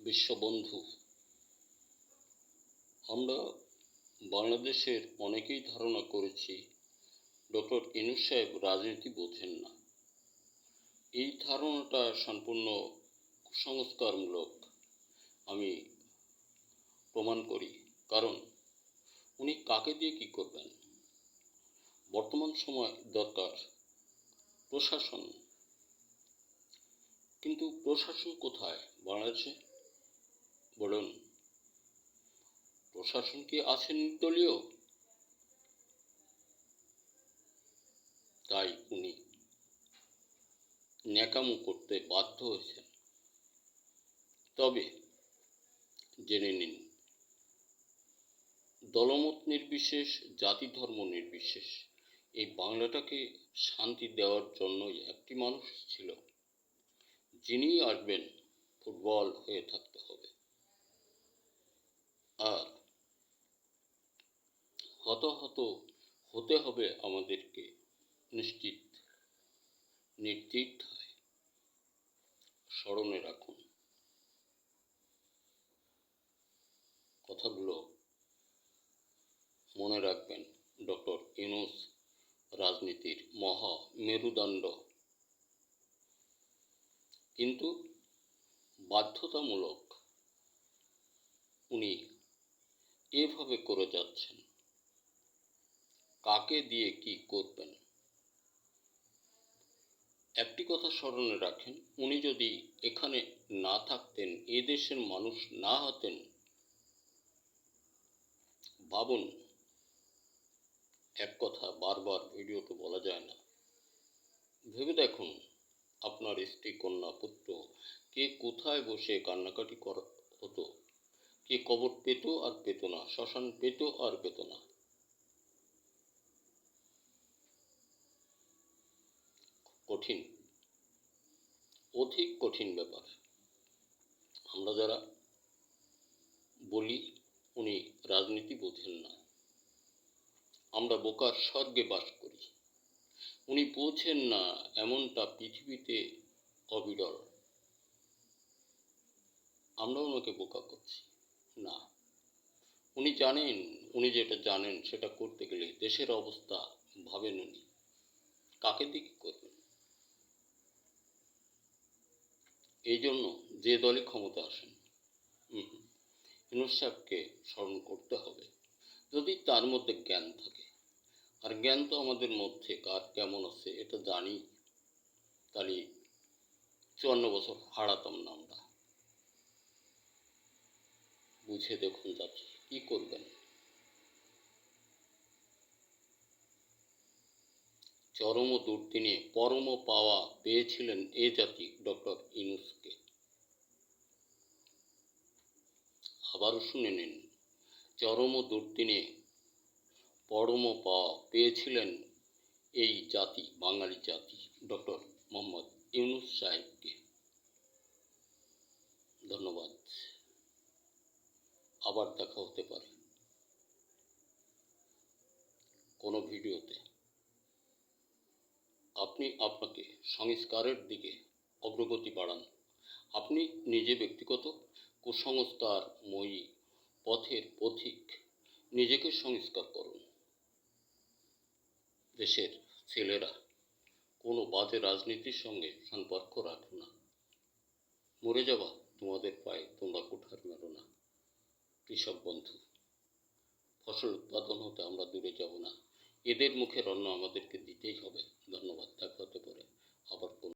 বিশ্ববন্ধু, আমরা বাংলাদেশের অনেকেই ধারণা করেছি ডক্টর ইউনূস সাহেব রাজনীতি বোঝেন না। এই ধারণাটা সম্পূর্ণ কুসংস্কারমূলক আমি প্রমাণ করি। কারণ উনি কাকে দিয়ে কি করবেন? বর্তমান সময় দরকার প্রশাসন, কিন্তু প্রশাসন কোথায় বাংলাদেশে? বলুন, প্রশাসন কি আছে নির্দলীয়? তাই উনি ন্যাকামো করতে বাধ্য হয়েছেন। তবে জেনে নিন, দলমত নির্বিশেষ, জাতি ধর্ম নির্বিশেষ এই বাংলাটাকে শান্তি দেওয়ার জন্যই একটি মানুষ ছিল, যিনি আসবেন ফুটবল হয়ে থাকতে হবে। আর হতাহত হতে হবে আমাদেরকে নির্দ্বিধায়। স্মরণে রাখুন কথাগুলো, মনে রাখবেন। ডক্টর ইউনূস রাজনীতির মহা মেরুদণ্ড, কিন্তু বাধ্যতামূলক উনি এভাবে করে যাচ্ছেন। কাকে দিয়ে কি করবেন? একটি কথা স্মরণে রাখেন, উনি যদি এখানে না থাকতেন, এ দেশের মানুষ না হতেন, ভাবুন, এক কথা বারবার ভিডিওতে বলা যায় না। ভেবে দেখুন, আপনার স্ত্রী, কন্যা, পুত্র কে কোথায় বসে কান্নাকাটি হতো, কে কবর পেত আর পেত না, শ্মশান পেত আর পেত না। কঠিন, অধিক কঠিন ব্যাপার। আমরা যারা বলি উনি রাজনীতি বোঝেন না, আমরা বোকার স্বর্গে বাস করি। উনি বোঝেন না এমনটা পৃথিবীতে অবিরল। আমরা ওনাকে বোকা করছি না। উনি জানেন, উনি যেটা জানেন সেটা করতে গেলে দেশের অবস্থা ভাবেন উনি কাকে দিয়ে কি করবেন। এই জন্য যে দলই ক্ষমতা আসেন, ইউনূস সাহেবকে স্মরণ করতে হবে, যদি তার মধ্যে জ্ঞান থাকে। আর জ্ঞান তো আমাদের মধ্যে কার কেমন আছে এটা জানি, তাহলে 54 বছর হারাতাম না আমরা। বুঝে দেখুন যাচ্ছে কি করবেন। চরম দুর্দিনে পরম পাওয়া পেয়েছিলেন এ জাতি ডক্টর ইউনূসকে। আবারও শুনে নিন, চরম দুর্দিনে পরম পাওয়া পেয়েছিলেন এই জাতি, বাঙালি জাতি, ডক্টর মোহাম্মদ ইউনূস সাহেবকে। ধন্যবাদ। আবার দেখা হতে পারে কোনো ভিডিওতে। আপনি আপনাকে সংস্কারের দিকে অগ্রগতি বাড়ান। আপনি নিজে ব্যক্তিগত কুসংস্কারময়ী পথের পথিক, নিজেকে সংস্কার করুন। দেশের ছেলেরা কোনো বাজে রাজনীতির সঙ্গে সম্পর্ক রাখো না। মরে যাবা তোমাদের পায়ে তোমরা কুঠার মেরো না। কৃষক বন্ধু, ফসল উৎপাদন হতে আমরা দূরে যাব না। এদের মুখের অন্ন আমাদেরকে দিতেই হবে। ধন্যবাদ। দেখা হতে পারে আবার।